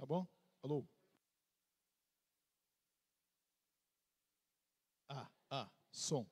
bom? Alô? Som.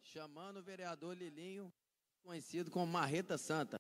Chamando o vereador Lilinho, conhecido como Marreta Santa.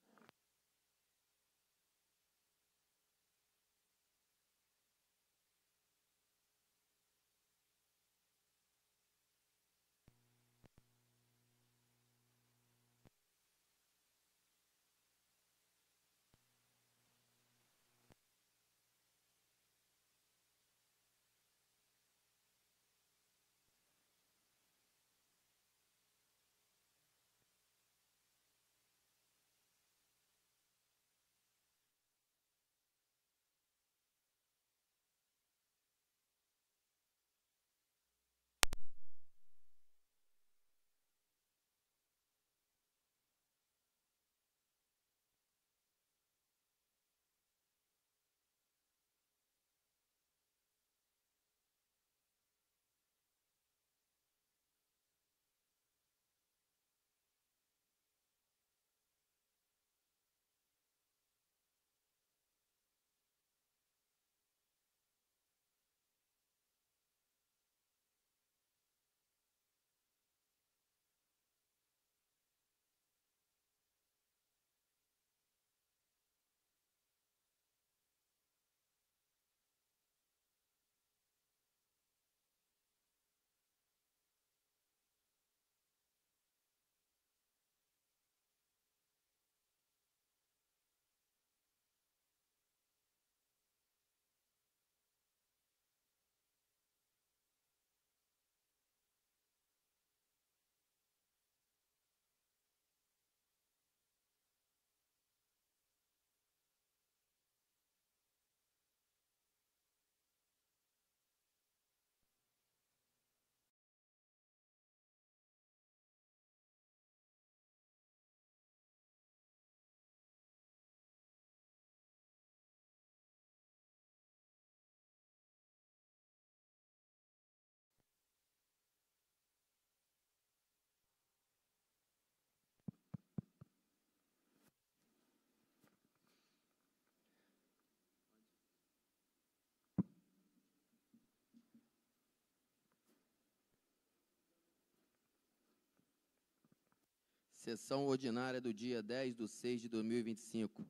Sessão ordinária do dia 10/6/2025.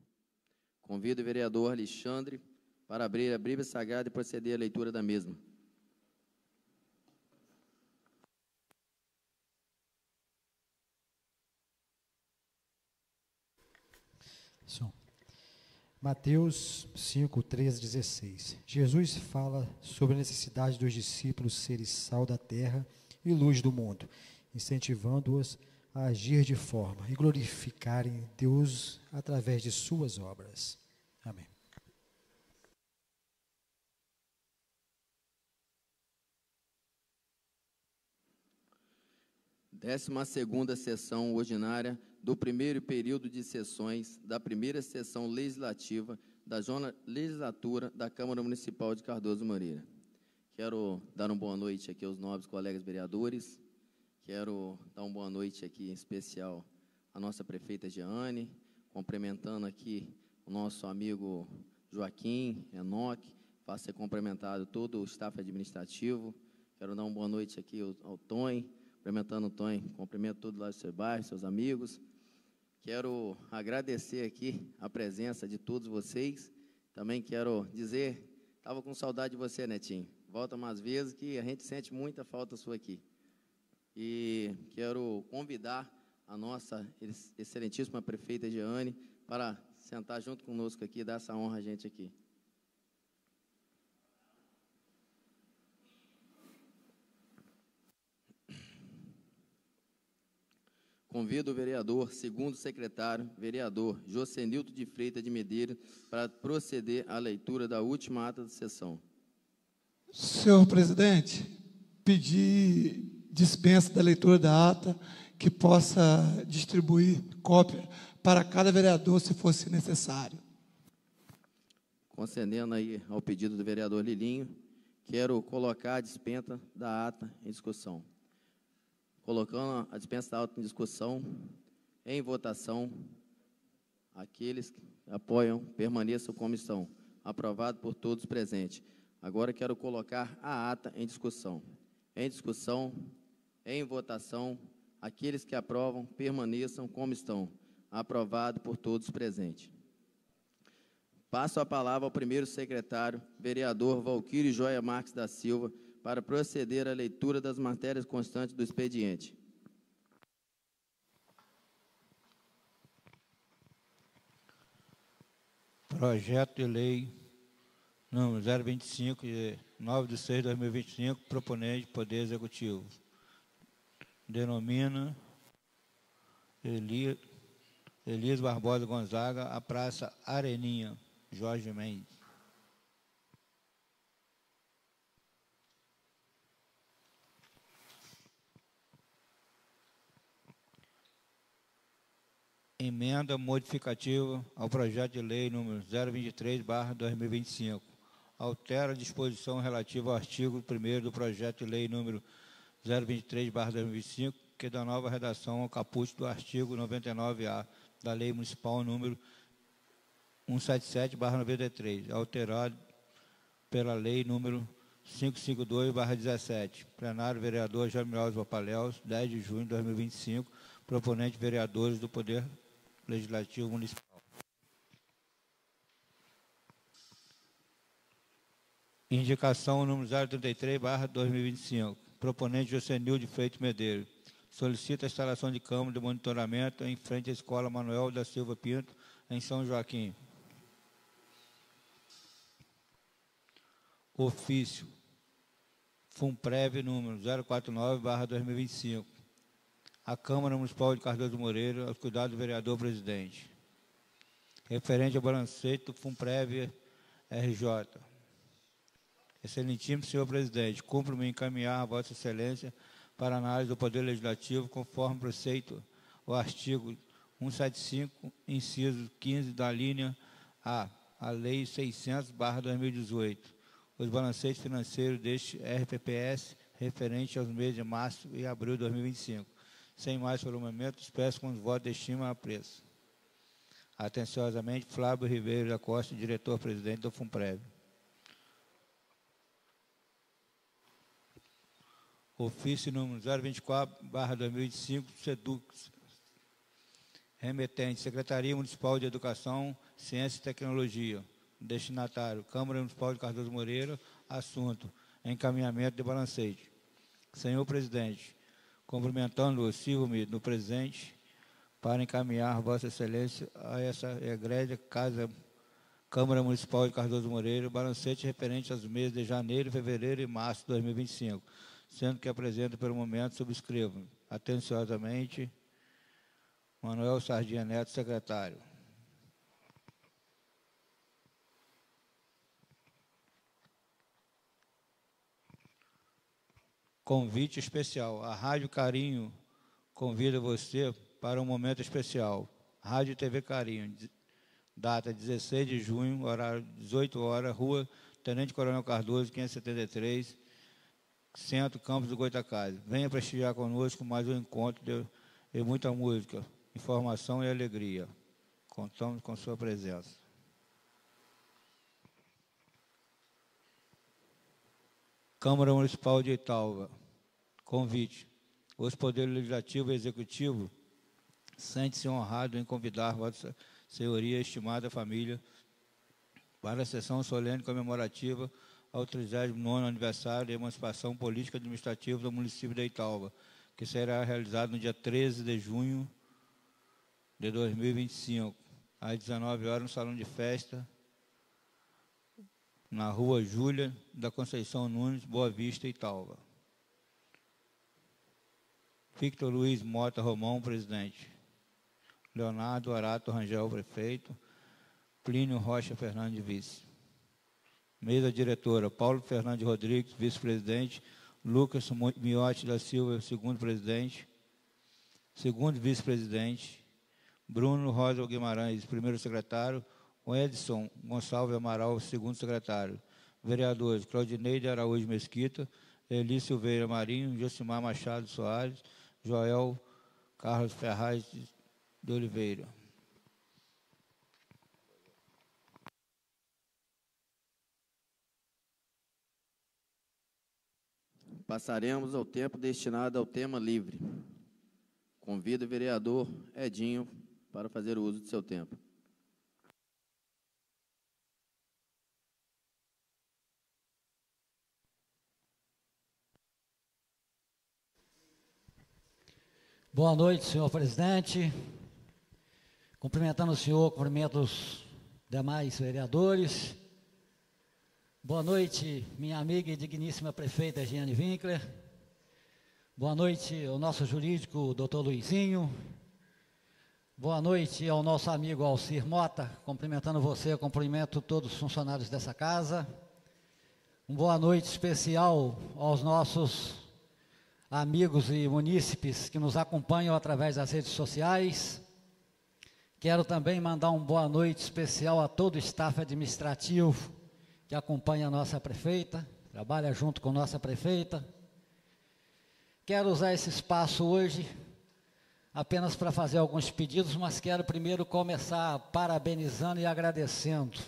Convido o vereador Alexandre para abrir a Bíblia Sagrada e proceder à leitura da mesma. Som. Mateus 5:13-16. Jesus fala sobre a necessidade dos discípulos serem sal da terra e luz do mundo, incentivando-os a agir de forma e glorificarem Deus através de suas obras. Amém. Décima segunda sessão ordinária do primeiro período de sessões da primeira sessão legislativa da Zona Legislatura da Câmara Municipal de Cardoso Moreira. Quero dar uma boa noite aqui aos nobres colegas vereadores. Quero dar uma boa noite aqui em especial à nossa prefeita Jeane, cumprimentando aqui o nosso amigo Joaquim, Enoque, faço ser cumprimentado todo o staff administrativo. Quero dar uma boa noite aqui ao Tonho, cumprimentando o Tonho, cumprimento todo lá do seu bairro, seus amigos. Quero agradecer aqui a presença de todos vocês. Também quero dizer, estava com saudade de você, Netinho. Volta mais vezes que a gente sente muita falta sua aqui. E quero convidar a nossa excelentíssima prefeita Jeane para sentar junto conosco aqui e dar essa honra a gente aqui. Convido o vereador, segundo secretário, vereador Josenilton de Freitas de Medeiros, para proceder à leitura da última ata da sessão. Senhor presidente, pedi dispensa da leitura da ata, que possa distribuir cópia para cada vereador, se fosse necessário. Concedendo aí ao pedido do vereador Lilinho, quero colocar a dispensa da ata em discussão. Colocando a dispensa da ata em discussão, em votação, aqueles que apoiam, permaneçam como estão. Aprovado por todos presentes. Agora quero colocar a ata em discussão. Em discussão, Em votação, aqueles que aprovam permaneçam como estão. Aprovado por todos presentes. Passo a palavra ao primeiro secretário, vereador Valquírio Joia Marques da Silva, para proceder à leitura das matérias constantes do expediente. Projeto de lei número 025, de 9 de 6 de 2025, proponente Poder Executivo. Denomina Elias Barbosa Gonzaga, a Praça Areninha, Jorge Mendes. Emenda modificativa ao projeto de lei número 023/2025. Altera a disposição relativa ao artigo 1º do projeto de lei número 023/2025, que dá nova redação ao caput do artigo 99A da Lei Municipal número 177/93, alterado pela Lei número 552/17. Plenário, vereador Jaime Alves Vapaléus, 10 de junho de 2025, proponente vereadores do Poder Legislativo Municipal. Indicação número 033/2025. Proponente Josenil de Freitas Medeiros. Solicita a instalação de câmara de monitoramento em frente à Escola Manuel da Silva Pinto, em São Joaquim. Ofício FUNPREV número 049/2025. A Câmara Municipal de Cardoso Moreira, aos cuidados do vereador presidente. Referente ao balancete do FUNPREV RJ. Excelentíssimo senhor presidente, cumpro-me encaminhar a Vossa Excelência para análise do Poder Legislativo, conforme preceito o artigo 175, inciso 15 da linha A, a Lei 600/2018, os balancetes financeiros deste RPPS referente aos meses de março e abril de 2025. Sem mais prolongamento, peço com os votos de estima a preço. Atenciosamente, Flávio Ribeiro da Costa, diretor-presidente do FUNPREV. Ofício número 024/2025, SEDUC. Remetente, Secretaria Municipal de Educação, Ciência e Tecnologia. Destinatário, Câmara Municipal de Cardoso Moreira. Assunto, encaminhamento de balancete. Senhor presidente, cumprimentando-o, sirvo-me no presente para encaminhar Vossa Excelência a essa egrégia Câmara Municipal de Cardoso Moreira, balancete referente aos meses de janeiro, fevereiro e março de 2025, sendo que apresento pelo momento, subscrevo. Atenciosamente, Manuel Sardinha Neto, secretário. Convite especial. A Rádio Carinho convida você para um momento especial. Rádio e TV Carinho, data 16 de junho, horário 18 horas, Rua Tenente Coronel Cardoso, 573, Centro, Campos do Goitacazes. Venha prestigiar conosco mais um encontro de muita música, informação e alegria. Contamos com sua presença. Câmara Municipal de Italva. Convite. Os Poderes Legislativo e Executivo sente-se honrado em convidar Vossa Senhoria, estimada família, para a sessão solene comemorativa ao 39º aniversário da emancipação política e administrativa do município de Italva, que será realizado no dia 13 de junho de 2025, às 19 horas, no Salão de Festa, na Rua Júlia da Conceição Nunes, Boa Vista, Italva. Victor Luiz Mota Romão, presidente. Leonardo Arato Rangel, prefeito. Plínio Rocha Fernandes, vice. Mesa diretora, Paulo Fernandes Rodrigues, vice-presidente. Lucas Miotti da Silva, segundo presidente. Segundo vice-presidente. Bruno Rosa Guimarães, primeiro secretário. O Edson Gonçalves Amaral, segundo secretário. Vereadores, Claudineide Araújo Mesquita, Eli Silveira Marinho, Josimar Machado Soares, Joel Carlos Ferraz de Oliveira. Passaremos ao tempo destinado ao tema livre. Convido o vereador Edinho para fazer o uso do seu tempo. Boa noite, senhor presidente. Cumprimentando o senhor, cumprimento os demais vereadores. Boa noite, minha amiga e digníssima prefeita Giane Winkler. Boa noite ao nosso jurídico, doutor Luizinho. Boa noite ao nosso amigo Alcir Mota, cumprimentando você, cumprimento todos os funcionários dessa casa. Boa noite especial aos nossos amigos e munícipes que nos acompanham através das redes sociais. Quero também mandar uma boa noite especial a todo o staff administrativo que acompanha a nossa prefeita, trabalha junto com nossa prefeita. Quero usar esse espaço hoje apenas para fazer alguns pedidos, mas quero primeiro começar parabenizando e agradecendo.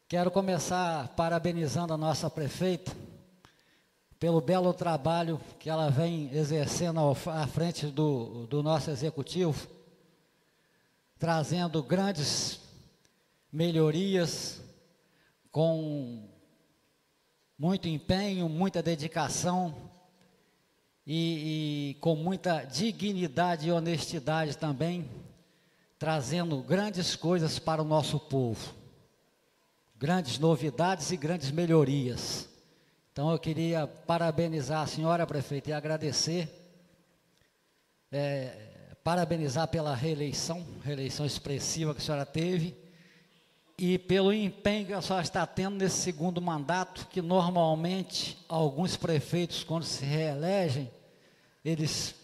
Quero começar parabenizando a nossa prefeita pelo belo trabalho que ela vem exercendo à frente do nosso executivo, trazendo grandes melhorias, com muito empenho, muita dedicação e com muita dignidade e honestidade também, trazendo grandes coisas para o nosso povo, grandes novidades e grandes melhorias. Então eu queria parabenizar a senhora prefeita e agradecer, parabenizar pela reeleição expressiva que a senhora teve, e pelo empenho que a senhora está tendo nesse segundo mandato, que normalmente alguns prefeitos, quando se reelegem, eles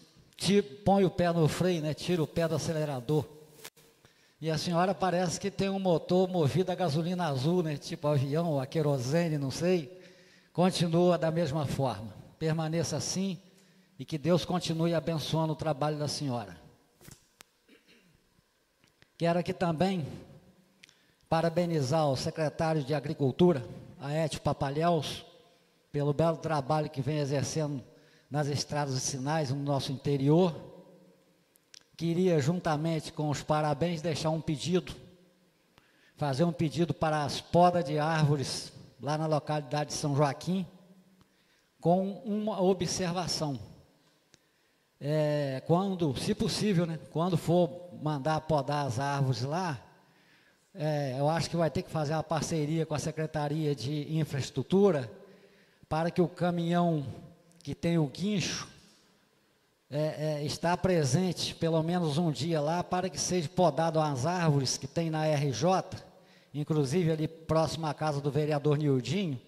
põem o pé no freio, né, tiram o pé do acelerador. E a senhora parece que tem um motor movido a gasolina azul, né, tipo avião, a querosene, não sei. Continua da mesma forma. Permaneça assim e que Deus continue abençoando o trabalho da senhora. Quero aqui também parabenizar o secretário de Agricultura, Aécio Papalhéus, pelo belo trabalho que vem exercendo nas estradas vicinais no nosso interior. Queria, juntamente com os parabéns, deixar um pedido, fazer um pedido para as podas de árvores lá na localidade de São Joaquim, com uma observação. Quando, se possível, né, quando for mandar podar as árvores lá, eu acho que vai ter que fazer uma parceria com a Secretaria de Infraestrutura, para que o caminhão que tem o guincho está presente pelo menos um dia lá, para que seja podado as árvores que tem na RJ, inclusive ali próximo à casa do vereador Nildinho,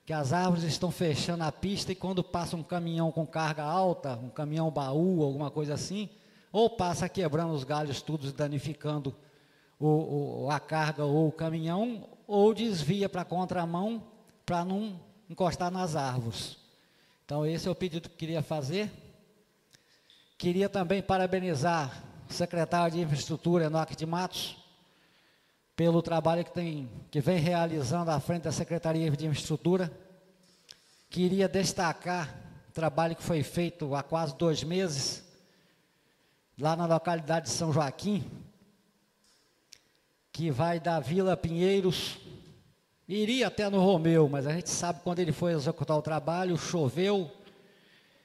que as árvores estão fechando a pista, e quando passa um caminhão com carga alta, um caminhão baú, alguma coisa assim, ou passa quebrando os galhos todos, danificando a carga ou o caminhão, ou desvia para a contramão, para não encostar nas árvores. Então esse é o pedido que eu queria fazer. Queria também parabenizar o secretário de Infraestrutura, Enoque de Matos, pelo trabalho que vem realizando à frente da Secretaria de Infraestrutura. Queria destacar o trabalho que foi feito há quase 2 meses, lá na localidade de São Joaquim, que vai da Vila Pinheiros, iria até no Romeu, mas a gente sabe, quando ele foi executar o trabalho, choveu,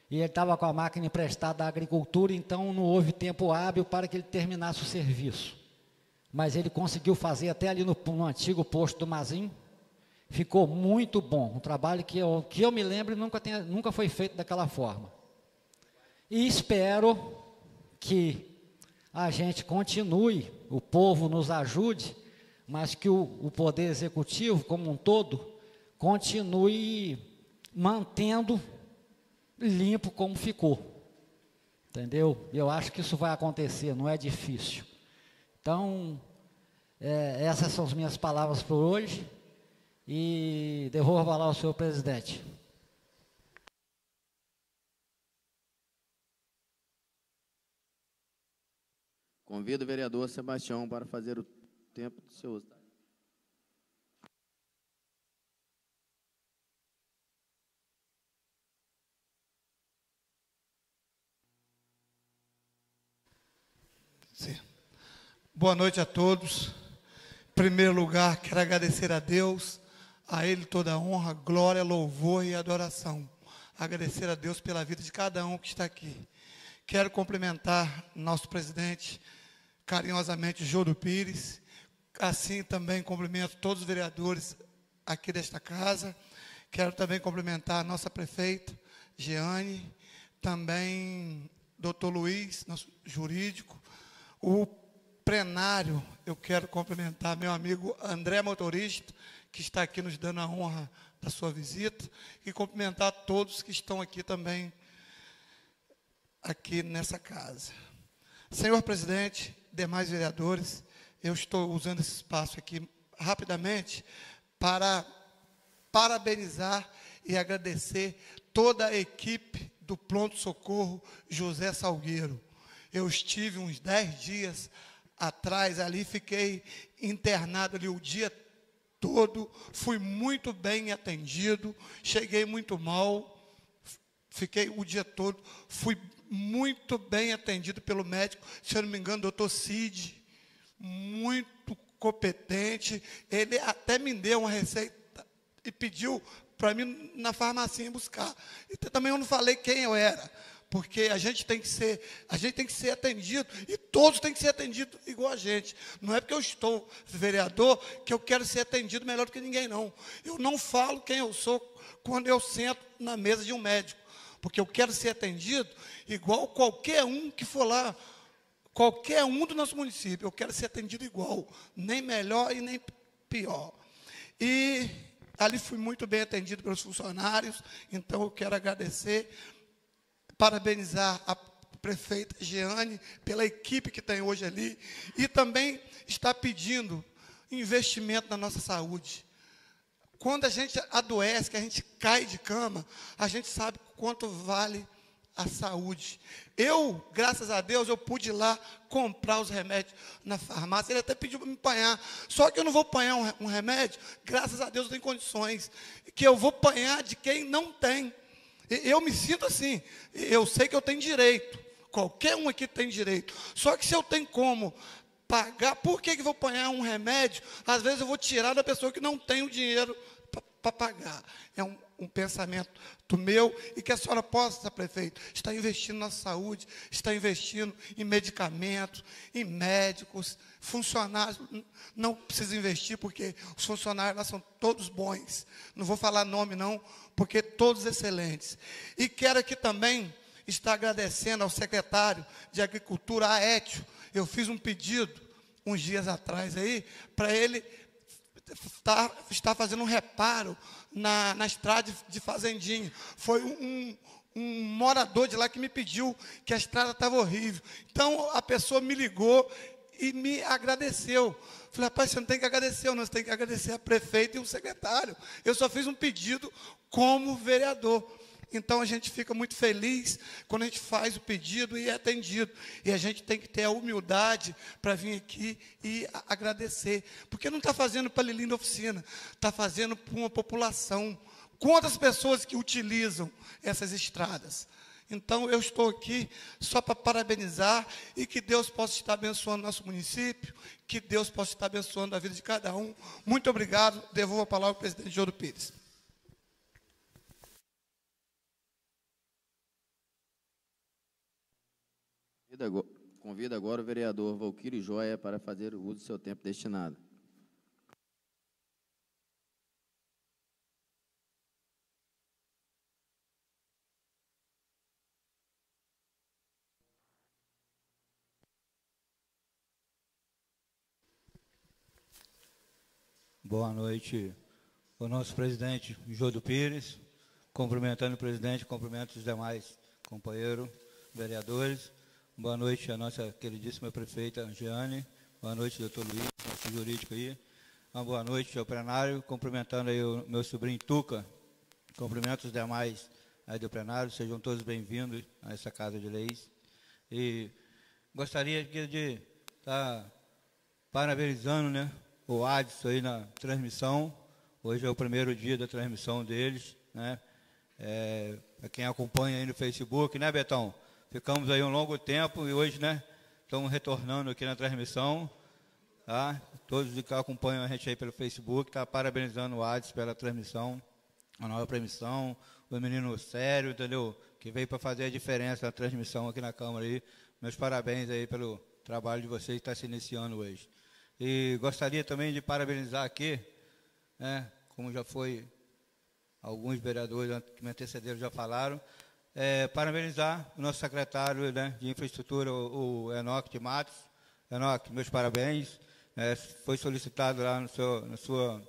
e ele estava com a máquina emprestada da agricultura, então não houve tempo hábil para que ele terminasse o serviço. Mas ele conseguiu fazer até ali no antigo posto do Mazim. Ficou muito bom, um trabalho que eu me lembro nunca foi feito daquela forma. E espero que a gente continue, o povo nos ajude, mas que o Poder Executivo, como um todo, continue mantendo limpo como ficou. Entendeu? Eu acho que isso vai acontecer, não é difícil. Então, essas são as minhas palavras por hoje, e devolvo a palavra ao senhor presidente. Convido o vereador Sebastião para fazer o tempo do seu uso. Sim. Boa noite a todos. Em primeiro lugar, quero agradecer a Deus, a Ele toda a honra, glória, louvor e adoração. Agradecer a Deus pela vida de cada um que está aqui. Quero cumprimentar nosso presidente, carinhosamente, Jodo Pires. Assim também cumprimento todos os vereadores aqui desta casa. Quero também cumprimentar a nossa prefeita, Jeane, também doutor Luiz, nosso jurídico, o plenário. Eu quero cumprimentar meu amigo André Motorista, que está aqui nos dando a honra da sua visita, e cumprimentar todos que estão aqui também, aqui nessa casa. Senhor presidente, demais vereadores, eu estou usando esse espaço aqui rapidamente para parabenizar e agradecer toda a equipe do Pronto Socorro José Salgueiro. Eu estive uns 10 dias atrás ali, fiquei internado ali o dia todo, fui muito bem atendido, cheguei muito mal, fiquei o dia todo, fui muito bem atendido pelo médico, se eu não me engano, doutor Cid, muito competente. Ele até me deu uma receita e pediu para mim na farmácia buscar. E também eu não falei quem eu era, porque a gente tem que ser atendido, e todos têm que ser atendidos igual a gente. Não é porque eu estou vereador que eu quero ser atendido melhor do que ninguém, não. Eu não falo quem eu sou quando eu sento na mesa de um médico, porque eu quero ser atendido igual qualquer um que for lá, qualquer um do nosso município. Eu quero ser atendido igual, nem melhor e nem pior. E ali fui muito bem atendido pelos funcionários, então eu quero agradecer, parabenizar a prefeita Jeane pela equipe que tem hoje ali, e também está pedindo investimento na nossa saúde. Quando a gente adoece, que a gente cai de cama, a gente sabe quanto vale a saúde. Eu, graças a Deus, eu pude ir lá comprar os remédios na farmácia. Ele até pediu para me apanhar. Só que eu não vou apanhar um remédio, graças a Deus eu tenho condições, que eu vou apanhar de quem não tem. Eu me sinto assim, eu sei que eu tenho direito, qualquer um aqui tem direito. Só que se eu tenho como pagar, por que eu vou apanhar um remédio? Às vezes eu vou tirar da pessoa que não tem o dinheiro para pagar. É um pensamento do meu, e que a senhora possa, prefeito, estar investindo na saúde, estar investindo em medicamentos, em médicos, funcionários. Não precisa investir, porque os funcionários lá são todos bons. Não vou falar nome, não, porque todos excelentes. E quero aqui também estar agradecendo ao secretário de Agricultura, Aétio. Eu fiz um pedido uns dias atrás aí, para ele está fazendo um reparo na estrada de Fazendinha. Foi um morador de lá que me pediu, que a estrada estava horrível. Então, a pessoa me ligou e me agradeceu. Falei, rapaz, você não tem que agradecer, não, você tem que agradecer a prefeita e o secretário. Eu só fiz um pedido como vereador. Então, a gente fica muito feliz quando a gente faz o pedido e é atendido. E a gente tem que ter a humildade para vir aqui e agradecer. Porque não está fazendo para Lilinda Oficina, está fazendo para uma população. Quantas pessoas que utilizam essas estradas? Então, eu estou aqui só para parabenizar, e que Deus possa estar abençoando nosso município, que Deus possa estar abençoando a vida de cada um. Muito obrigado. Devolvo a palavra ao presidente Jodo Pires. Convido agora o vereador Valquírio Joia para fazer o uso do seu tempo destinado. Boa noite ao nosso presidente Jodo Pires, cumprimentando o presidente, cumprimento os demais companheiros, vereadores. Boa noite à nossa queridíssima prefeita Jeane. Boa noite, doutor Luiz, nosso jurídico aí. Uma boa noite ao plenário, cumprimentando aí o meu sobrinho Tuca. Cumprimento os demais aí do plenário, sejam todos bem-vindos a essa Casa de Leis. E gostaria de estar parabenizando, né, o Adson aí na transmissão. Hoje é o primeiro dia da transmissão deles, né? Para quem acompanha aí no Facebook, né, Betão? Ficamos aí um longo tempo e hoje, né, estamos retornando aqui na transmissão, tá? Todos que acompanham a gente aí pelo Facebook, tá parabenizando o Adson pela transmissão, a nova transmissão, o menino sério, entendeu? Que veio para fazer a diferença na transmissão aqui na Câmara aí. Meus parabéns aí pelo trabalho de vocês que está se iniciando hoje. E gostaria também de parabenizar aqui, né, como já foi, alguns vereadores que me antecederam já falaram, parabenizar o nosso secretário, né, de infraestrutura, o Enoque de Matos. Enoque, meus parabéns. Foi solicitado lá na sua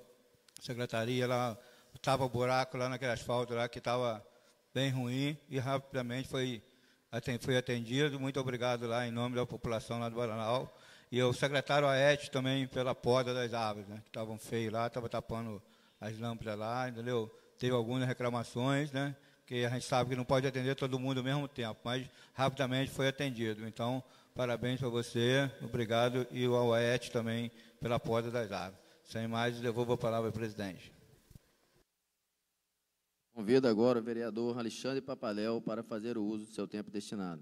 secretaria, lá estava buraco lá naquele asfalto lá que estava bem ruim e rapidamente foi atendido. Muito obrigado lá em nome da população lá do Bananal. E o secretário Aete também pela poda das árvores, né, que estavam feias lá, estava tapando as lâmpadas lá, entendeu? Teve algumas reclamações, né, que a gente sabe que não pode atender todo mundo ao mesmo tempo, mas rapidamente foi atendido. Então, parabéns para você, obrigado, e ao Aete também pela poda das árvores. Sem mais, devolvo a palavra ao presidente. Convido agora o vereador Alexandre Papaléu para fazer o uso do seu tempo destinado.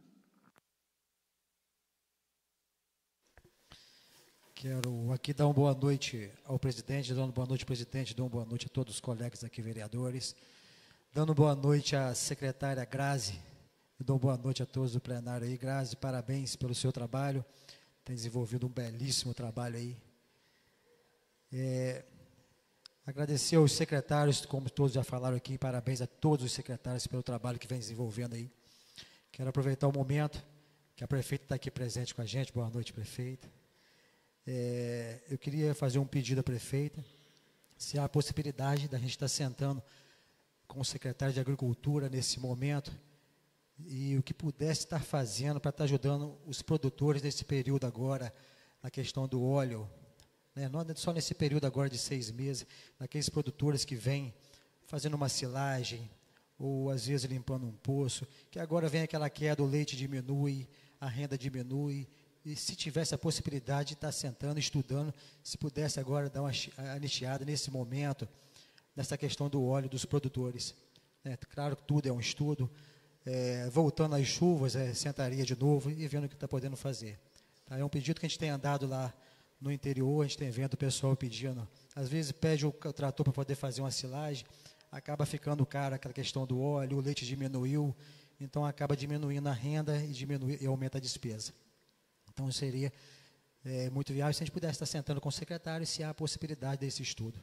Quero aqui dar uma boa noite ao presidente, dando boa noite ao presidente, dando boa noite a todos os colegas aqui, vereadores, dando boa noite à secretária Grazi, e dou boa noite a todos do plenário aí. Grazi, parabéns pelo seu trabalho, tem desenvolvido um belíssimo trabalho aí. Agradecer aos secretários, como todos já falaram aqui, parabéns a todos os secretários pelo trabalho que vem desenvolvendo aí. Quero aproveitar o momento que a prefeita está aqui presente com a gente. Boa noite, prefeita. Eu queria fazer um pedido à prefeita, se há a possibilidade da gente estar sentando com o secretário de Agricultura nesse momento e o que pudesse estar fazendo para estar ajudando os produtores nesse período agora, na questão do óleo, né? Não só nesse período agora de 6 meses, naqueles produtores que vêm fazendo uma silagem, ou às vezes limpando um poço, que agora vem aquela queda, o leite diminui, a renda diminui, e se tivesse a possibilidade de estar sentando, estudando, se pudesse agora dar uma anistiada nesse momento, nessa questão do óleo dos produtores. Claro que tudo é um estudo, voltando às chuvas, sentaria de novo e vendo o que está podendo fazer. Tá? É um pedido que a gente tem andado lá no interior, a gente tem vendo o pessoal pedindo, às vezes pede o trator para poder fazer uma silagem, acaba ficando caro aquela questão do óleo, o leite diminuiu, então acaba diminuindo a renda e aumenta a despesa. Então, seria muito viável se a gente pudesse estar sentando com o secretário se há a possibilidade desse estudo.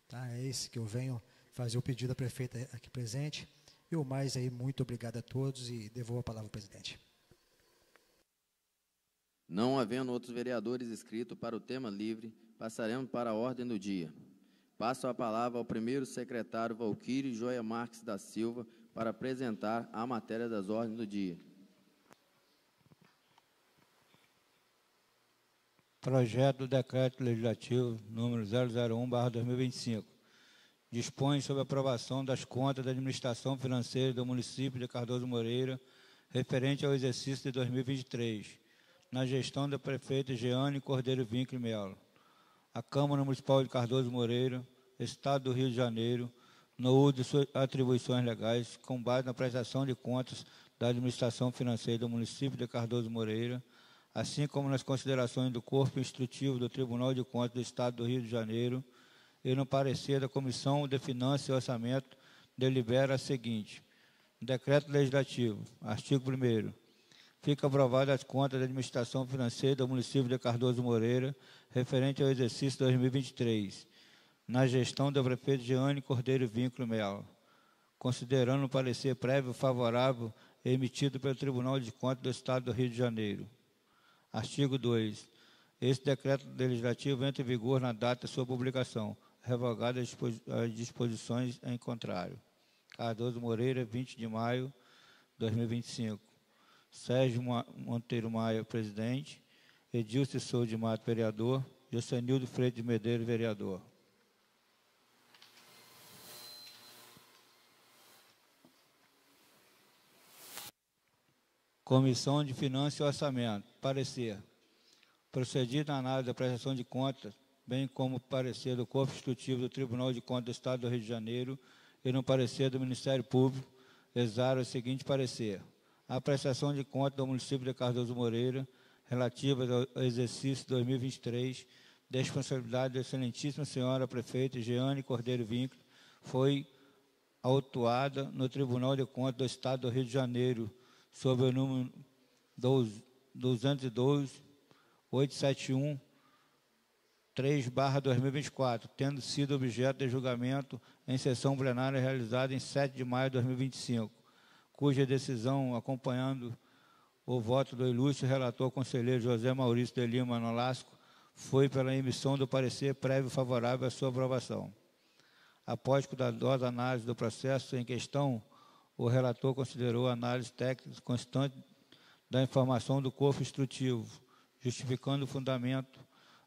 Tá? É esse que eu venho fazer o pedido à prefeita aqui presente. E o mais aí, muito obrigado a todos e devolvo a palavra ao presidente. Não havendo outros vereadores inscritos para o tema livre, passaremos para a ordem do dia. Passo a palavra ao primeiro secretário Valquírio Joia Marques da Silva para apresentar a matéria das ordens do dia. Projeto do Decreto Legislativo número 001/2025 dispõe sobre a aprovação das contas da administração financeira do município de Cardoso Moreira referente ao exercício de 2023, na gestão da prefeita Jeane Cordeiro Vincre Melo. A Câmara Municipal de Cardoso Moreira, Estado do Rio de Janeiro, no uso de suas atribuições legais, com base na prestação de contas da administração financeira do município de Cardoso Moreira, assim como nas considerações do Corpo Instrutivo do Tribunal de Contas do Estado do Rio de Janeiro, e no parecer da Comissão de Finanças e Orçamento, delibera a seguinte: Decreto Legislativo, artigo 1º, fica aprovada as contas da administração financeira do município de Cardoso Moreira, referente ao exercício 2023, na gestão da prefeita Jeane Cordeiro Vincre Melo, considerando o parecer prévio favorável emitido pelo Tribunal de Contas do Estado do Rio de Janeiro. Artigo 2. Esse decreto legislativo entra em vigor na data de sua publicação, revogadas as disposições em contrário. Cardoso Moreira, 20 de maio de 2025. Sérgio Monteiro Maia, presidente. Edilson Souza de Mato, vereador. Jocenildo Freire de Medeiros, vereador. Comissão de Finanças e Orçamento. Parecer. Procedido na análise da prestação de contas, bem como parecer do Corpo Instrutivo do Tribunal de Contas do Estado do Rio de Janeiro e no parecer do Ministério Público, exaram o seguinte parecer: a prestação de contas do município de Cardoso Moreira, relativas ao exercício 2023, da responsabilidade da excelentíssima senhora prefeita Jeane Cordeiro Winkler, foi autuada no Tribunal de Contas do Estado do Rio de Janeiro, sob o número 212.871.3/2024, tendo sido objeto de julgamento em sessão plenária realizada em 7 de maio de 2025, cuja decisão, acompanhando o voto do ilustre relator conselheiro José Maurício de Lima Nolasco, foi pela emissão do parecer prévio favorável à sua aprovação. Após cuidadosa análise do processo em questão, o relator considerou a análise técnica constante da informação do corpo instrutivo, justificando o fundamento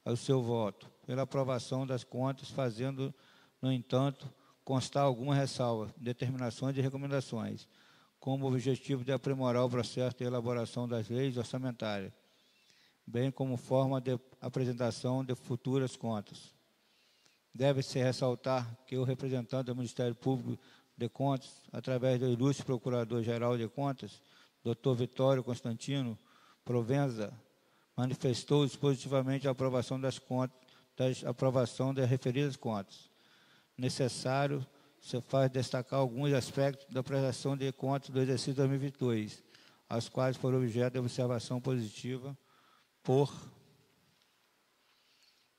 ao seu voto pela aprovação das contas, fazendo, no entanto, constar alguma ressalva, determinações e recomendações, como objetivo de aprimorar o processo de elaboração das leis orçamentárias, bem como forma de apresentação de futuras contas. Deve-se ressaltar que o representante do Ministério Público de Contas, através do ilustre Procurador-Geral de Contas, Dr. Vitório Constantino Provenza, manifestou-se positivamente a aprovação das referidas contas. Necessário se faz destacar alguns aspectos da prestação de contas do exercício 2022, aos quais foram objeto de observação positiva por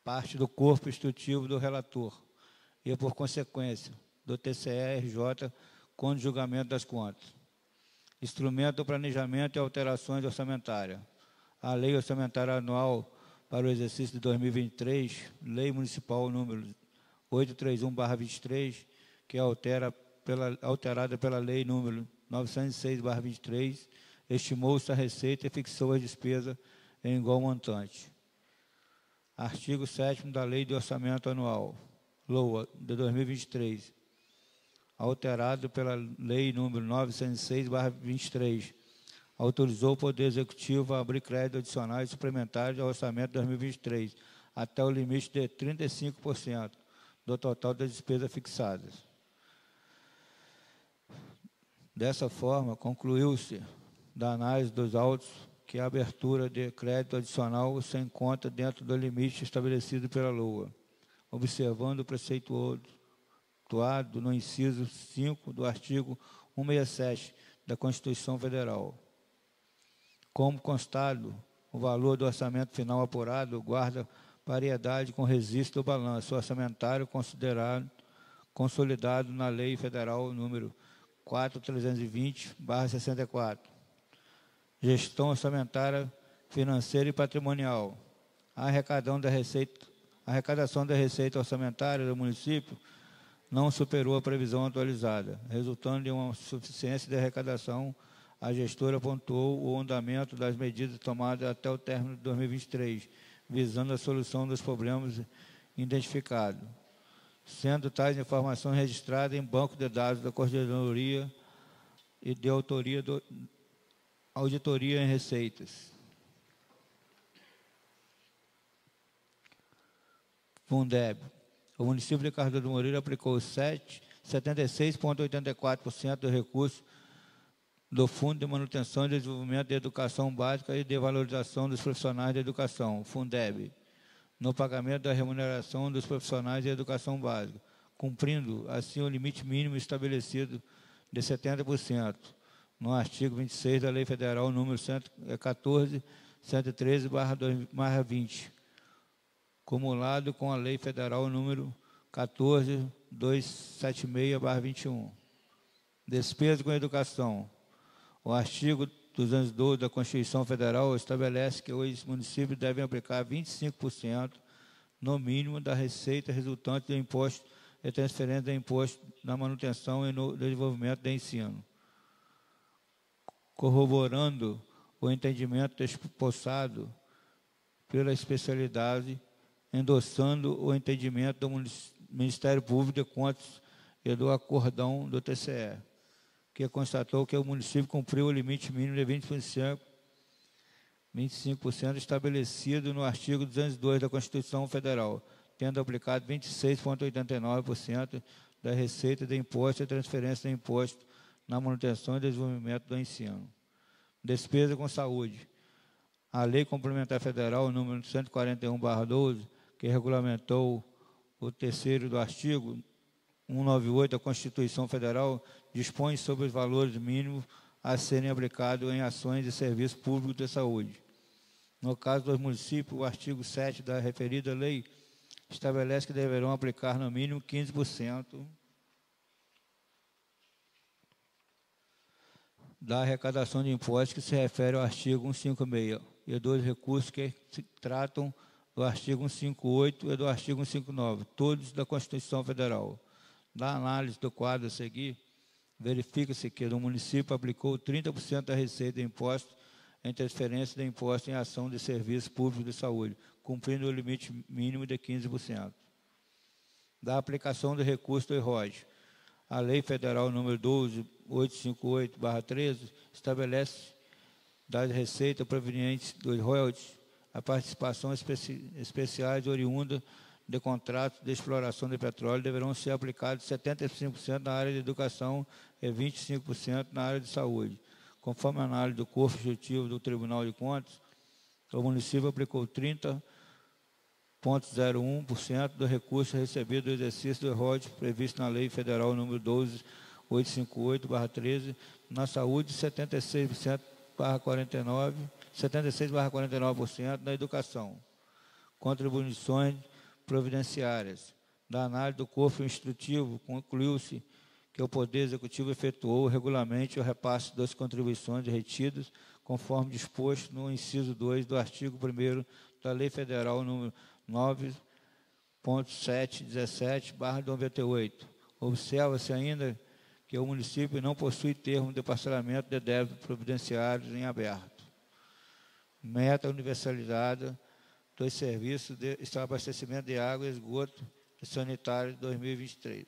parte do corpo instrutivo do relator e, por consequência, do TCE-RJ com o julgamento das contas. Instrumento do planejamento e alterações orçamentárias. A Lei Orçamentária Anual para o exercício de 2023, Lei Municipal número 831/23, que é alterada pela Lei número 906/23, estimou-se a receita e fixou a despesa em igual montante. Artigo 7º da Lei de Orçamento Anual, LOA, de 2023, alterado pela Lei número 906/23, autorizou o Poder Executivo a abrir créditos adicionais suplementares ao orçamento de 2023, até o limite de 35% do total das despesas fixadas. Dessa forma, concluiu-se da análise dos autos que a abertura de crédito adicional se encontra dentro do limite estabelecido pela LOA, observando o preceituado no inciso 5 do artigo 167 da Constituição Federal. Como constado, o valor do orçamento final apurado guarda paridade com o registro do balanço orçamentário consolidado na Lei Federal número 4.320/64. Gestão orçamentária, financeira e patrimonial. A arrecadação da receita orçamentária do município não superou a previsão atualizada, resultando em uma suficiência de arrecadação. A gestora pontuou o andamento das medidas tomadas até o término de 2023, visando a solução dos problemas identificados, sendo tais informações registradas em banco de dados da Coordenadoria e de Auditoria em Receitas. Fundeb. O município de Cardoso Moreira aplicou 76,84% dos recursos do Fundo de Manutenção e Desenvolvimento da Educação Básica e de Valorização dos Profissionais da Educação, Fundeb, no pagamento da remuneração dos profissionais de educação básica, cumprindo, assim, o limite mínimo estabelecido de 70%, no artigo 26 da Lei Federal número 14.113/20, cumulado com a Lei Federal número 14.276/21. Despesa com educação. O artigo 212 da Constituição Federal estabelece que os municípios devem aplicar 25%, no mínimo, da receita resultante do imposto e transferência de imposto na manutenção e no desenvolvimento do ensino. Corroborando o entendimento esboçado pela especialidade, endossando o entendimento do Ministério Público de Contas e do acordão do TCE, que constatou que o município cumpriu o limite mínimo de 25% estabelecido no artigo 202 da Constituição Federal, tendo aplicado 26,89% da receita de imposto e transferência de imposto na manutenção e desenvolvimento do ensino. Despesa com saúde. a Lei Complementar Federal número 141/12, que regulamentou o terceiro do artigo 198 da Constituição Federal, dispõe sobre os valores mínimos a serem aplicados em ações de serviço público de saúde. No caso dos municípios, o artigo 7 da referida lei estabelece que deverão aplicar no mínimo 15% da arrecadação de impostos que se refere ao artigo 156 e dos recursos que se tratam do artigo 158 e do artigo 159, todos da Constituição Federal. Da análise do quadro a seguir, verifica-se que no município aplicou 30% da receita de impostos em transferência de imposto em ação de serviço público de saúde, cumprindo o limite mínimo de 15%. Da aplicação do recurso do ROD, a Lei Federal número 12858/13 estabelece das receitas provenientes dos royalties a participação especiais oriunda de contratos de exploração de petróleo deverão ser aplicados 75% na área de educação e 25% na área de saúde. Conforme a análise do corpo executivo do Tribunal de Contas, o município aplicou 30,01% do recurso recebido do exercício do ROD previsto na Lei Federal número 12858/13, na saúde 76,49% na educação. Contribuições providenciárias. Da análise do corpo instrutivo, concluiu-se que o Poder Executivo efetuou regularmente o repasse das contribuições retidas, conforme disposto no inciso 2 do artigo 1º da Lei Federal número 9.717/98. Observa-se ainda que o município não possui termo de parcelamento de débitos providenciários em aberto. Meta universalizada dos serviços de abastecimento de água, esgoto e sanitário de 2023.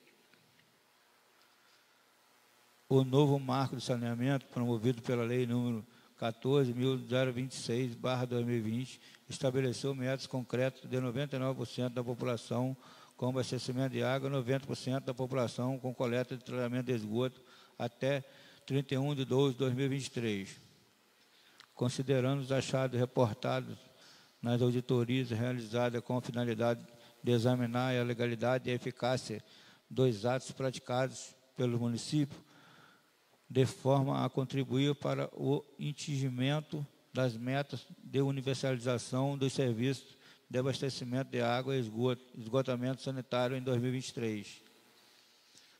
O novo marco de saneamento, promovido pela Lei número 14.026/2020, estabeleceu metas concretas de 99% da população com abastecimento de água e 90% da população com coleta de tratamento de esgoto até 31/12/2023. Considerando os achados reportados nas auditorias realizadas com a finalidade de examinar a legalidade e a eficácia dos atos praticados pelo município, de forma a contribuir para o atingimento das metas de universalização dos serviços de abastecimento de água e esgotamento sanitário em 2023.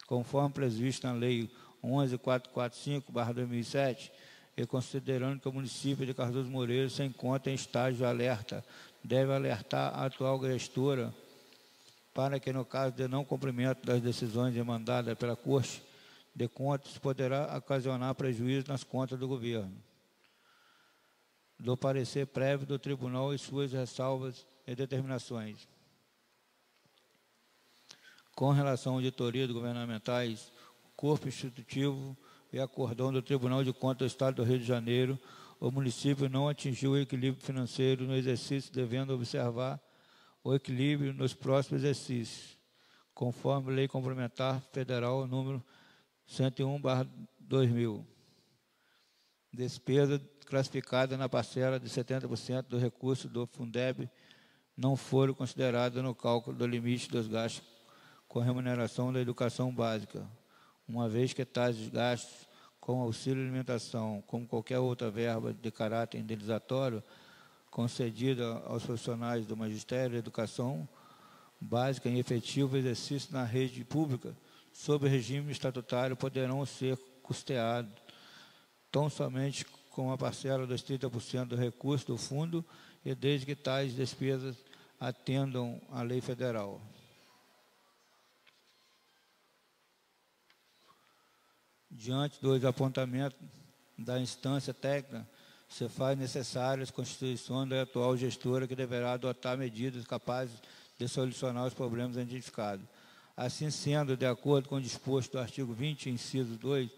Conforme previsto na Lei 11.445/2007, e considerando que o município de Cardoso Moreira se encontra em estágio de alerta, deve alertar a atual gestora para que, no caso de não cumprimento das decisões demandadas pela Corte de Contas, poderá ocasionar prejuízo nas contas do governo. Do parecer prévio do Tribunal e suas ressalvas e determinações. Com relação à auditoria governamentais, corpo institutivo e acordão do Tribunal de Contas do Estado do Rio de Janeiro, o município não atingiu o equilíbrio financeiro no exercício, devendo observar o equilíbrio nos próximos exercícios, conforme Lei Complementar Federal número 101/2000. Despesa classificada na parcela de 70% do recurso do Fundeb não foram consideradas no cálculo do limite dos gastos com remuneração da educação básica, uma vez que tais gastos com auxílio alimentação, como qualquer outra verba de caráter indenizatório concedida aos profissionais do Magistério da Educação Básica em efetivo exercício na rede pública, sob regime estatutário, poderão ser custeados tão somente com a parcela dos 30% do recurso do fundo e desde que tais despesas atendam à lei federal. Diante dos apontamentos da instância técnica, se faz necessária a constituição da atual gestora, que deverá adotar medidas capazes de solucionar os problemas identificados. Assim sendo, de acordo com o disposto do artigo 20, inciso 2,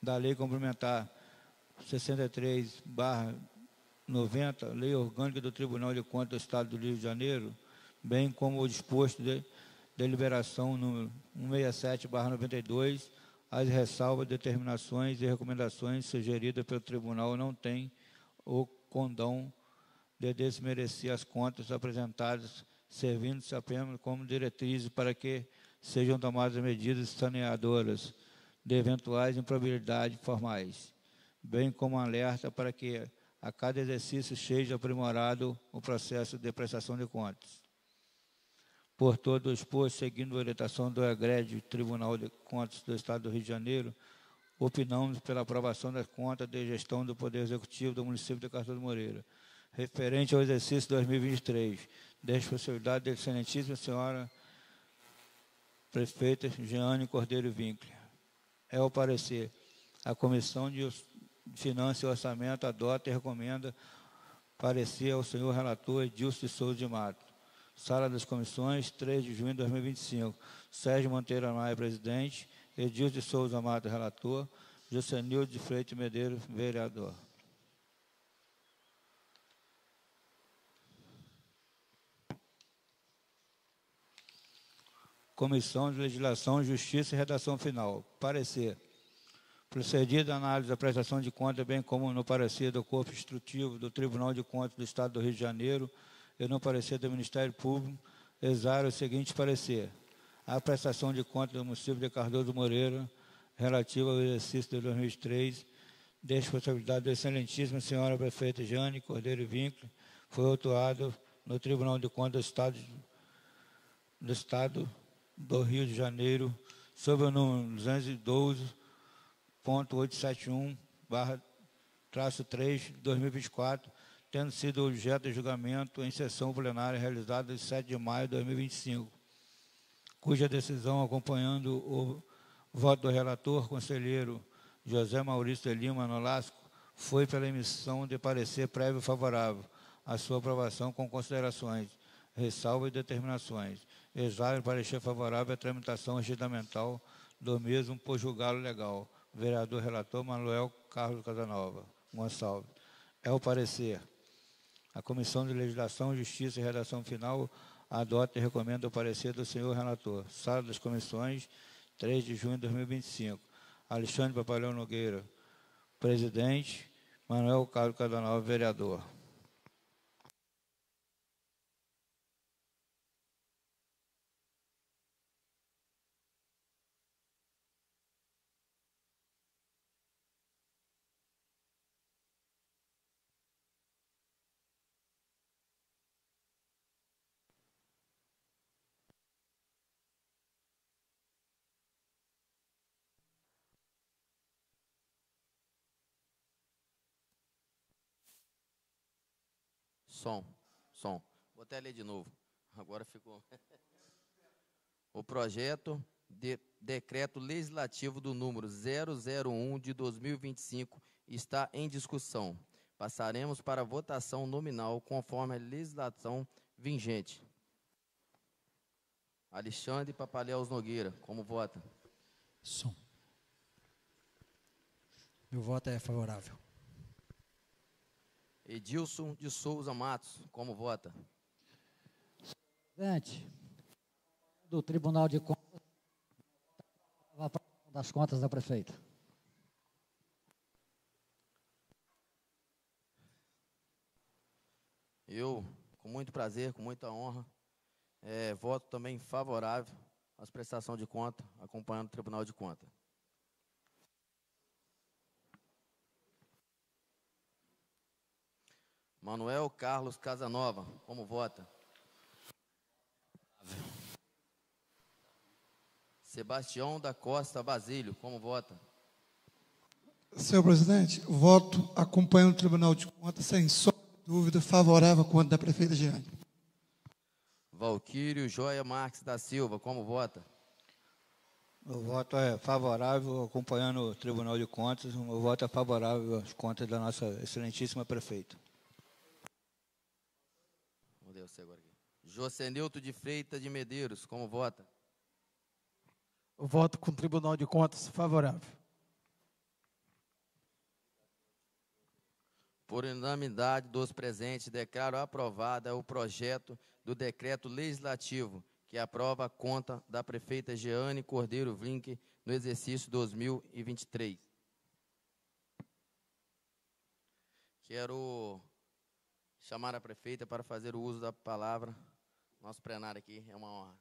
da Lei Complementar 63/90, Lei Orgânica do Tribunal de Contas do Estado do Rio de Janeiro, bem como o disposto de deliberação número 167/92, as ressalvas, determinações e recomendações sugeridas pelo Tribunal não têm condão de desmerecer as contas apresentadas, servindo-se apenas como diretrizes para que sejam tomadas medidas saneadoras de eventuais improbabilidades formais, bem como alerta para que a cada exercício seja aprimorado o processo de prestação de contas. Por todo o exposto, seguindo a orientação do egrégio Tribunal de Contas do Estado do Rio de Janeiro, opinamos pela aprovação das contas de gestão do Poder Executivo do município de Cardoso Moreira, referente ao exercício 2023, da responsabilidade da excelentíssima senhora prefeita Jeane Cordeiro Winkler. É o parecer. A Comissão de Finanças e Orçamento adota e recomenda parecer ao senhor relator Edilson de Souza de Mato. Sala das Comissões, 3 de junho de 2025. Sérgio Monteiro Maia, presidente. Edilson de Souza Mato, relator. Josenildo de Freitas Medeiros, vereador. Comissão de Legislação, Justiça e Redação Final. Parecer. Procedida a análise da prestação de contas, bem como no parecer do Corpo Instrutivo do Tribunal de Contas do Estado do Rio de Janeiro e no parecer do Ministério Público, exara o seguinte parecer. A prestação de contas do município de Cardoso Moreira, relativa ao exercício de 2003, de responsabilidade da excelentíssima senhora prefeita Jeane Cordeiro Winkler, foi autuado no Tribunal de Contas do Estado do Rio de Janeiro, sob o número 212.871/3, 2024, tendo sido objeto de julgamento em sessão plenária realizada em 7 de maio de 2025, cuja decisão, acompanhando o voto do relator, conselheiro José Maurício de Lima Nolasco, foi pela emissão de parecer prévio favorável à sua aprovação com considerações, ressalvas e determinações. Exame o parecer favorável à tramitação regimental do mesmo por julgá-lo legal. Vereador relator Manuel Carlos Casanova Gonçalves. É o parecer. A Comissão de Legislação, Justiça e Redação Final adota e recomenda o parecer do senhor relator. Sala das Comissões, 3 de junho de 2025. Alexandre Papalhão Nogueira, presidente. Manuel Carlos Casanova, vereador. Som. Vou até ler de novo. Agora ficou. O projeto de decreto legislativo do número 001 de 2025 está em discussão. Passaremos para a votação nominal conforme a legislação vigente. Alexandre Papaléus Nogueira, como vota? Som. Meu voto é favorável. Edilson de Souza Matos, como vota? Presidente, do Tribunal de Contas, das contas da prefeita. Eu, com muito prazer, com muita honra, voto também favorável às prestações de conta, acompanhando o Tribunal de Contas. Manuel Carlos Casanova, como vota? Sebastião da Costa Basílio, como vota? Senhor presidente, voto acompanhando o Tribunal de Contas, sem sombra de dúvida, favorável à conta da prefeita Jeane. Valquírio Joia Marques da Silva, como vota? O voto é favorável, acompanhando o Tribunal de Contas. O voto é favorável às contas da nossa excelentíssima prefeita. Vou ler você agora aqui. Josenildo de Freitas de Medeiros, como vota? Eu voto com o Tribunal de Contas favorável. Por unanimidade dos presentes, declaro aprovado o projeto do decreto legislativo que aprova a conta da prefeita Jeane Cordeiro Winkler no exercício 2023. Quero chamar a prefeita para fazer o uso da palavra. Nosso plenário aqui é uma honra.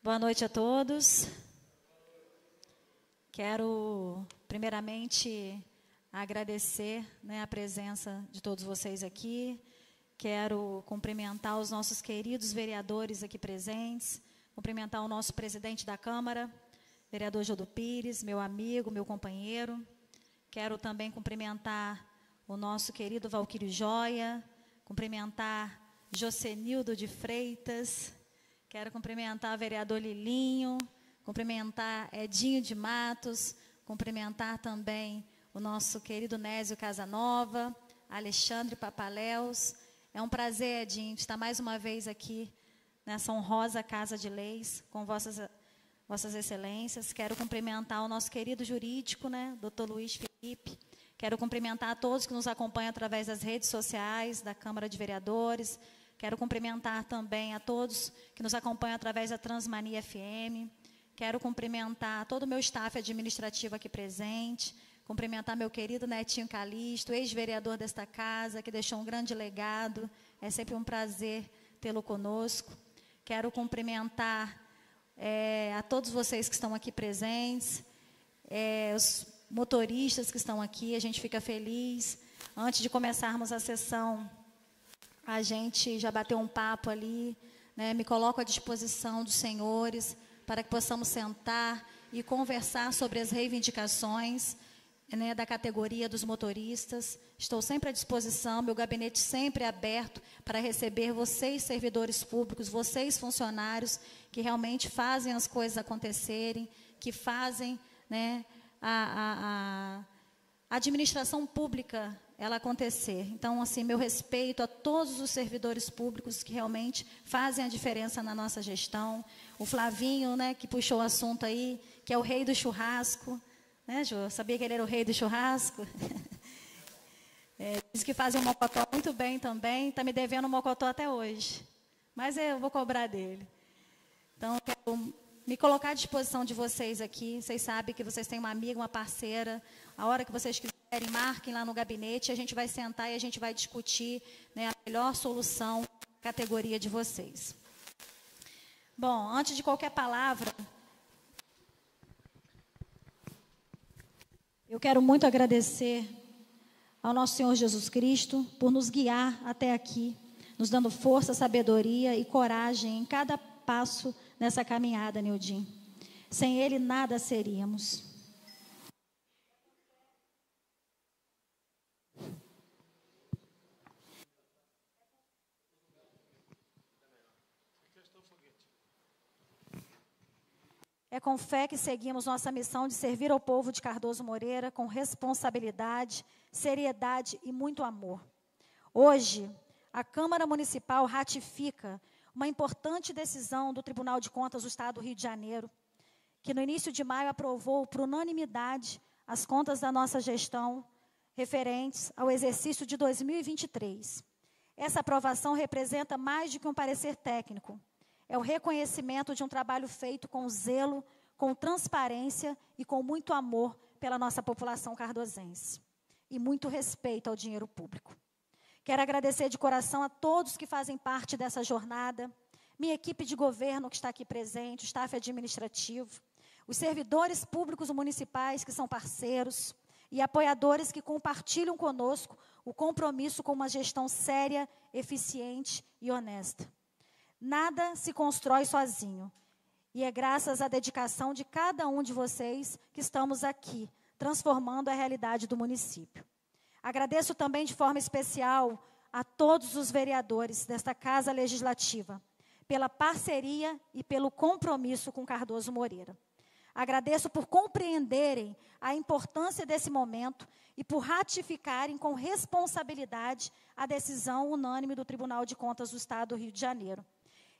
Boa noite a todos. Quero, primeiramente, agradecer, a presença de todos vocês aqui. Quero cumprimentar os nossos queridos vereadores aqui presentes, cumprimentar o nosso presidente da Câmara, vereador Jodo Pires, meu amigo, meu companheiro. Quero também cumprimentar o nosso querido Valquírio Joia, cumprimentar Jocenildo de Freitas. Quero cumprimentar o vereador Lilinho, cumprimentar Edinho de Matos, cumprimentar também o nosso querido Nésio Casanova, Alexandre Papaléus. É um prazer, Edinho, estar mais uma vez aqui nessa honrosa Casa de Leis, com vossas excelências. Quero cumprimentar o nosso querido jurídico, Dr. Luiz Felipe. Quero cumprimentar a todos que nos acompanham através das redes sociais da Câmara de Vereadores. Quero cumprimentar também a todos que nos acompanham através da Transmania FM. Quero cumprimentar todo o meu staff administrativo aqui presente. Cumprimentar meu querido Netinho Calixto, ex-vereador desta casa, que deixou um grande legado. É sempre um prazer tê-lo conosco. Quero cumprimentar a todos vocês que estão aqui presentes, os motoristas que estão aqui. A gente fica feliz. Antes de começarmos a sessão, a gente já bateu um papo ali, me coloco à disposição dos senhores para que possamos sentar e conversar sobre as reivindicações da categoria dos motoristas. Estou sempre à disposição, meu gabinete sempre é aberto para receber vocês, servidores públicos, vocês, funcionários, que realmente fazem as coisas acontecerem, que fazem a administração pública ela acontecer. Então, assim, meu respeito a todos os servidores públicos que realmente fazem a diferença na nossa gestão. O Flavinho, que puxou o assunto aí, que é o rei do churrasco. Jô? Sabia que ele era o rei do churrasco? Diz que fazem um mocotó muito bem também. Está me devendo um mocotó até hoje. Mas eu vou cobrar dele. Então, quero me colocar à disposição de vocês aqui. Vocês sabem que vocês têm uma amiga, uma parceira. A hora que vocês quiserem, marquem lá no gabinete. A gente vai sentar e a gente vai discutir a melhor solução para a categoria de vocês. Bom, antes de qualquer palavra, eu quero muito agradecer ao nosso Senhor Jesus Cristo por nos guiar até aqui, nos dando força, sabedoria e coragem em cada passo nessa caminhada, Nildin. Sem Ele, nada seríamos. É com fé que seguimos nossa missão de servir ao povo de Cardoso Moreira com responsabilidade, seriedade e muito amor. Hoje, a Câmara Municipal ratifica uma importante decisão do Tribunal de Contas do Estado do Rio de Janeiro, que no início de maio aprovou por unanimidade as contas da nossa gestão referentes ao exercício de 2023. Essa aprovação representa mais do que um parecer técnico. É o reconhecimento de um trabalho feito com zelo, com transparência e com muito amor pela nossa população cardosense. E muito respeito ao dinheiro público. Quero agradecer de coração a todos que fazem parte dessa jornada, minha equipe de governo que está aqui presente, o staff administrativo, os servidores públicos municipais que são parceiros e apoiadores que compartilham conosco o compromisso com uma gestão séria, eficiente e honesta. Nada se constrói sozinho. E é graças à dedicação de cada um de vocês que estamos aqui, transformando a realidade do município. Agradeço também de forma especial a todos os vereadores desta Casa Legislativa, pela parceria e pelo compromisso com Cardoso Moreira. Agradeço por compreenderem a importância desse momento e por ratificarem com responsabilidade a decisão unânime do Tribunal de Contas do Estado do Rio de Janeiro.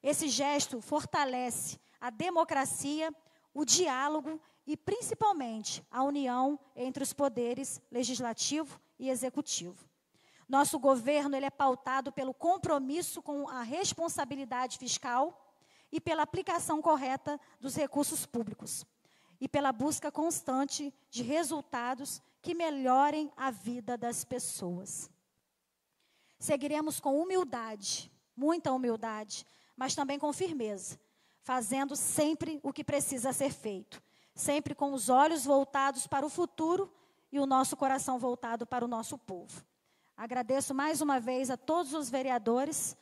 Esse gesto fortalece a democracia, o diálogo e, principalmente, a união entre os poderes legislativo e executivo. Nosso governo ele é pautado pelo compromisso com a responsabilidade fiscal e pela aplicação correta dos recursos públicos e pela busca constante de resultados que melhorem a vida das pessoas. Seguiremos com humildade, muita humildade, mas também com firmeza, fazendo sempre o que precisa ser feito, sempre com os olhos voltados para o futuro e o nosso coração voltado para o nosso povo. Agradeço mais uma vez a todos os vereadores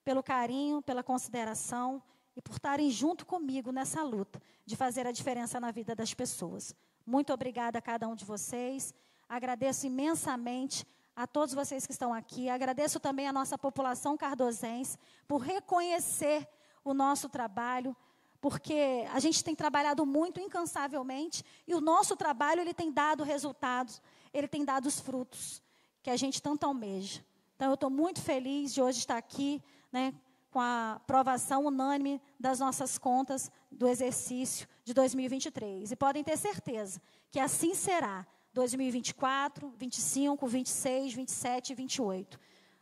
pelo carinho, pela consideração e por estarem junto comigo nessa luta de fazer a diferença na vida das pessoas. Muito obrigada a cada um de vocês. Agradeço imensamente a todos vocês que estão aqui. Agradeço também a nossa população cardozense por reconhecer o nosso trabalho, porque a gente tem trabalhado muito incansavelmente e o nosso trabalho ele tem dado resultados, ele tem dado os frutos que a gente tanto almeja. Então, eu estou muito feliz de hoje estar aqui, né, com a aprovação unânime das nossas contas do exercício de 2023. E podem ter certeza que assim será 2024, 25, 26, 27 e 28.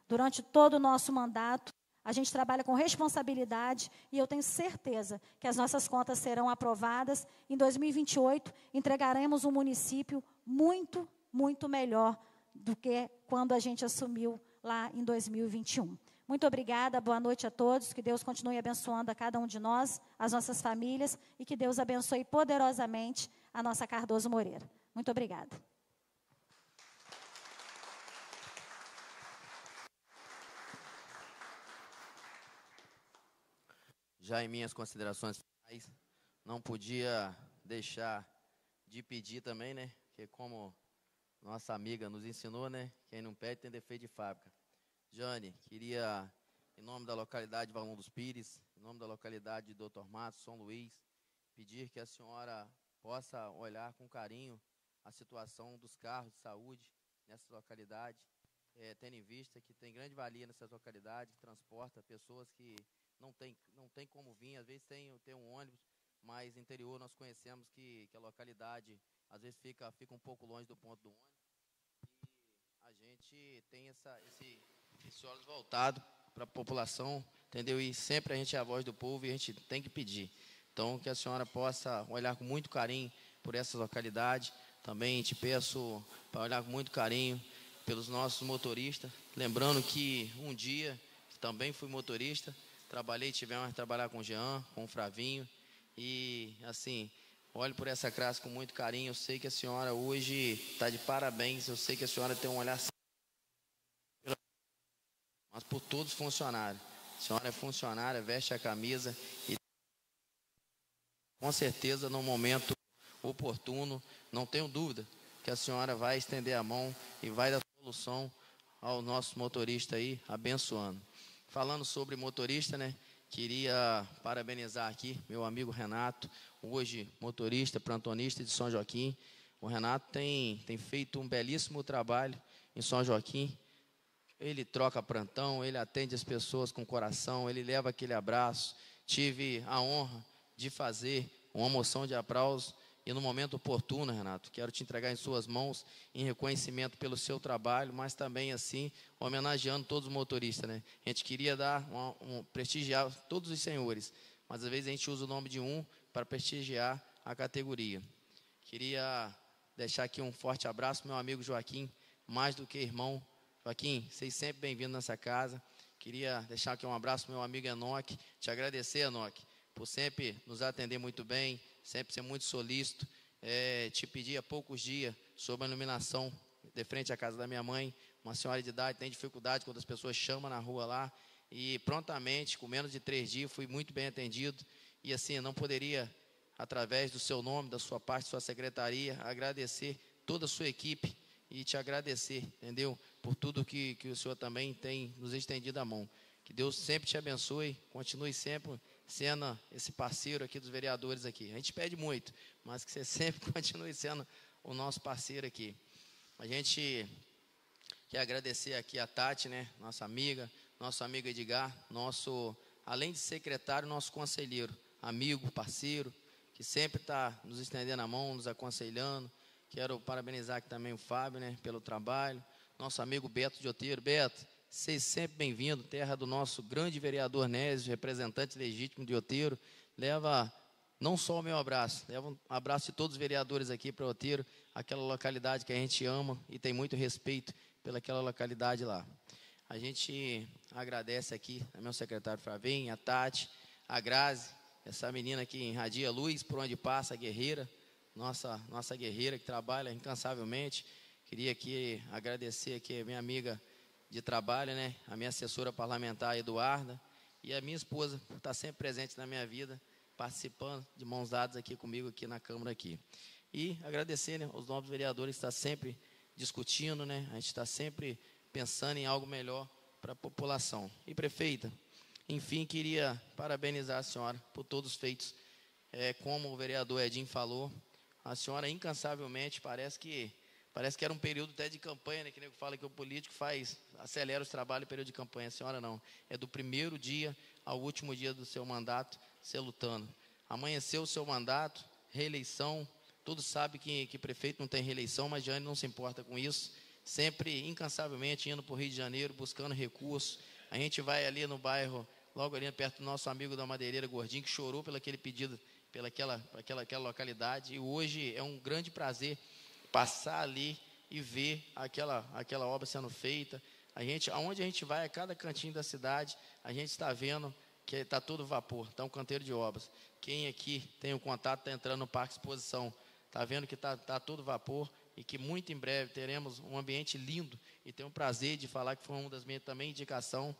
Durante todo o nosso mandato, a gente trabalha com responsabilidade e eu tenho certeza que as nossas contas serão aprovadas. Em 2028, entregaremos um município muito, muito melhor do que quando a gente assumiu lá em 2021. Muito obrigada, boa noite a todos, que Deus continue abençoando a cada um de nós, as nossas famílias, e que Deus abençoe poderosamente a nossa Cardoso Moreira. Muito obrigada. Já em minhas considerações finais, não podia deixar de pedir também, né, que como nossa amiga nos ensinou, né, quem não pede tem defeito de fábrica. Jane, queria, em nome da localidade de Valão dos Pires, em nome da localidade de Doutor Matos, São Luís, pedir que a senhora possa olhar com carinho a situação dos carros de saúde nessa localidade, tendo em vista que tem grande valia nessas localidades, que transporta pessoas que não tem como vir, às vezes tem um ônibus, mas no interior nós conhecemos que a localidade às vezes fica um pouco longe do ponto do ônibus, e a gente tem esse olhos voltado para a população, entendeu? E sempre a gente é a voz do povo e a gente tem que pedir. Então, que a senhora possa olhar com muito carinho por essa localidade. Também te peço para olhar com muito carinho pelos nossos motoristas. Lembrando que um dia também fui motorista, tivemos a trabalhar com o Jean, com o Fravinho. E, assim, olho por essa classe com muito carinho. Eu sei que a senhora hoje está de parabéns. Eu sei que a senhora tem um olhar, mas por todos os funcionários. A senhora é funcionária, veste a camisa e com certeza no momento oportuno, não tenho dúvida que a senhora vai estender a mão e vai dar solução ao nosso motorista aí, abençoando. Falando sobre motorista, né? Queria parabenizar aqui meu amigo Renato, hoje motorista, plantonista de São Joaquim. O Renato tem feito um belíssimo trabalho em São Joaquim. Ele troca plantão, ele atende as pessoas com coração, ele leva aquele abraço. Tive a honra de fazer uma moção de aplauso e no momento oportuno, Renato, quero te entregar em suas mãos em reconhecimento pelo seu trabalho, mas também assim, homenageando todos os motoristas, né? A gente queria dar prestigiar todos os senhores, mas às vezes a gente usa o nome de um para prestigiar a categoria. Queria deixar aqui um forte abraço, meu amigo Joaquim, mais do que irmão. Joaquim, vocês sempre bem-vindos nessa casa. Queria deixar aqui um abraço, meu amigo Enoque, te agradecer, Enoque, por sempre nos atender muito bem, sempre ser muito solícito. Te pedi há poucos dias sobre a iluminação de frente à casa da minha mãe, uma senhora de idade, tem dificuldade quando as pessoas chamam na rua lá, e prontamente, com menos de 3 dias, fui muito bem atendido, e assim, não poderia, através do seu nome, da sua parte, da sua secretaria, agradecer toda a sua equipe, e te agradecer, entendeu? Por tudo que o senhor também tem nos estendido a mão. Que Deus sempre te abençoe, continue sempre sendo esse parceiro aqui dos vereadores aqui. A gente pede muito, mas que você sempre continue sendo o nosso parceiro aqui. A gente quer agradecer aqui a Tati, né, nossa amiga, nosso amigo Edgar, além de secretário, nosso conselheiro, amigo, parceiro, que sempre está nos estendendo a mão, nos aconselhando. Quero parabenizar aqui também o Fábio, né, pelo trabalho. Nosso amigo Beto de Outeiro. Beto, seja sempre bem-vindo, terra do nosso grande vereador Nésio, representante legítimo de Outeiro. Leva não só o meu abraço, leva um abraço de todos os vereadores aqui para Outeiro, aquela localidade que a gente ama e tem muito respeito pelaquela localidade lá. A gente agradece aqui ao meu secretário Flavinho, a Tati, a Grazi, essa menina que irradia luz por onde passa, a guerreira, nossa guerreira que trabalha incansavelmente. Queria aqui agradecer aqui a minha amiga de trabalho, né, a minha assessora parlamentar, Eduarda, e a minha esposa, por estar sempre presente na minha vida, participando de mãos dadas aqui comigo, aqui na Câmara. Aqui. E agradecer, né, aos novos vereadores que estão sempre discutindo, né, a gente está sempre pensando em algo melhor para a população. E, prefeita, enfim, queria parabenizar a senhora por todos os feitos. Como o vereador Edinho falou, a senhora incansavelmente, parece que era um período até de campanha, né, que nem eu falo que o político acelera os trabalhos em período de campanha. A senhora não, é do primeiro dia ao último dia do seu mandato, você lutando. Amanheceu o seu mandato, reeleição, todos sabem que prefeito não tem reeleição, mas Jane não se importa com isso, sempre incansavelmente indo para o Rio de Janeiro, buscando recursos. A gente vai ali no bairro, logo ali perto do nosso amigo da Madeireira, Gordinho, que chorou pelo aquele pedido, pelaquela localidade, e hoje é um grande prazer passar ali e ver aquela obra sendo feita. Aonde a gente vai, a cada cantinho da cidade, a gente está vendo que está todo vapor, está um canteiro de obras. Quem aqui tem o contato, está entrando no Parque Exposição, está vendo que está todo vapor e que muito em breve teremos um ambiente lindo, e tenho o prazer de falar que foi uma das minhas também indicação.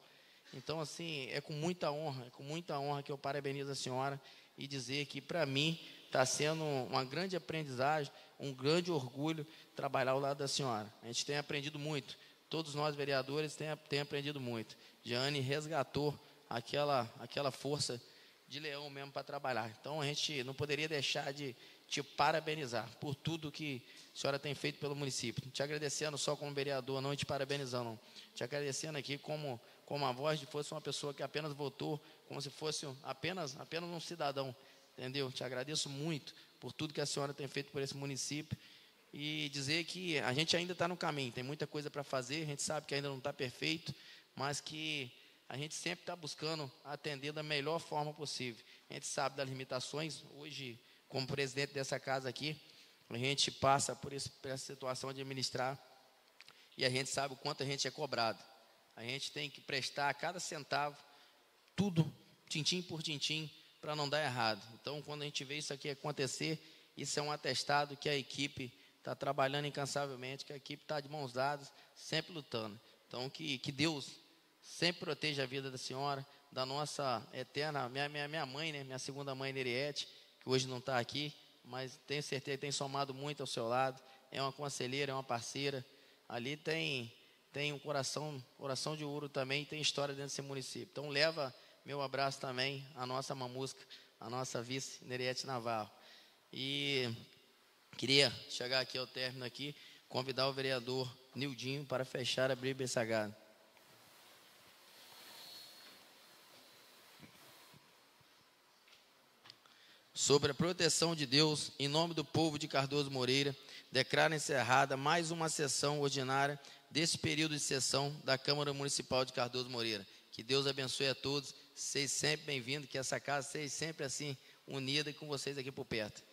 Então, assim, é com muita honra que eu parabenizo a senhora e dizer que, para mim, está sendo uma grande aprendizagem, um grande orgulho trabalhar ao lado da senhora. A gente tem aprendido muito, todos nós vereadores têm aprendido muito. Jeane resgatou aquela força de leão mesmo para trabalhar. Então, a gente não poderia deixar de te parabenizar por tudo que a senhora tem feito pelo município. Te agradecendo só como vereador, não te parabenizando, não. Te agradecendo aqui como a voz de fosse uma pessoa que apenas votou, como se fosse apenas um cidadão, entendeu? Te agradeço muito por tudo que a senhora tem feito por esse município, e dizer que a gente ainda está no caminho, tem muita coisa para fazer, a gente sabe que ainda não está perfeito, mas que a gente sempre está buscando atender da melhor forma possível. A gente sabe das limitações. Hoje, como presidente dessa casa aqui, a gente passa por essa situação de administrar, e a gente sabe o quanto a gente é cobrado. A gente tem que prestar a cada centavo, tudo, tintim por tintim, para não dar errado. Então, quando a gente vê isso aqui acontecer, isso é um atestado que a equipe está trabalhando incansavelmente, que a equipe está de mãos dadas, sempre lutando. Então, que Deus sempre proteja a vida da senhora, da nossa eterna, minha mãe, né, minha segunda mãe, Neriete, que hoje não está aqui, mas tenho certeza que tem somado muito ao seu lado, é uma conselheira, é uma parceira. Ali tem um coração de ouro também, tem história dentro desse município. Então, leva meu abraço também à nossa mamusca, à nossa vice, Neriete Navarro. E queria chegar aqui ao término aqui, convidar o vereador Nildinho para fechar a Bíblia Sagrada. Sobre a proteção de Deus, em nome do povo de Cardoso Moreira, declaro encerrada mais uma sessão ordinária desse período de sessão da Câmara Municipal de Cardoso Moreira. Que Deus abençoe a todos, seja sempre bem-vindo, que essa casa seja sempre assim, unida e com vocês aqui por perto.